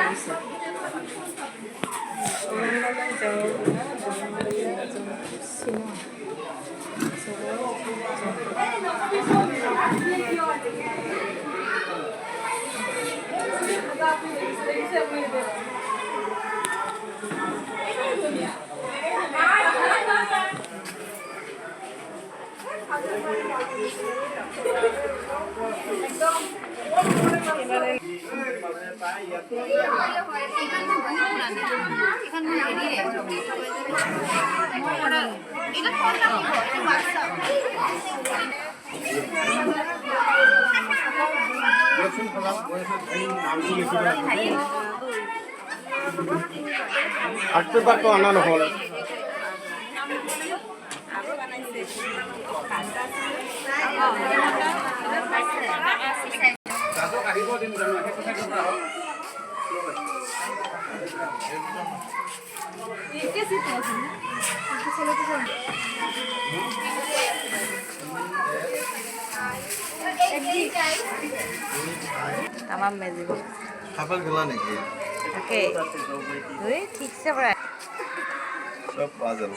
লাগিছে art paper তো আনা নহল আমার মেজিব খাবার গেলা নাকি ওকে তুই ঠিকছে প্রায় সব পাওয়া যাবে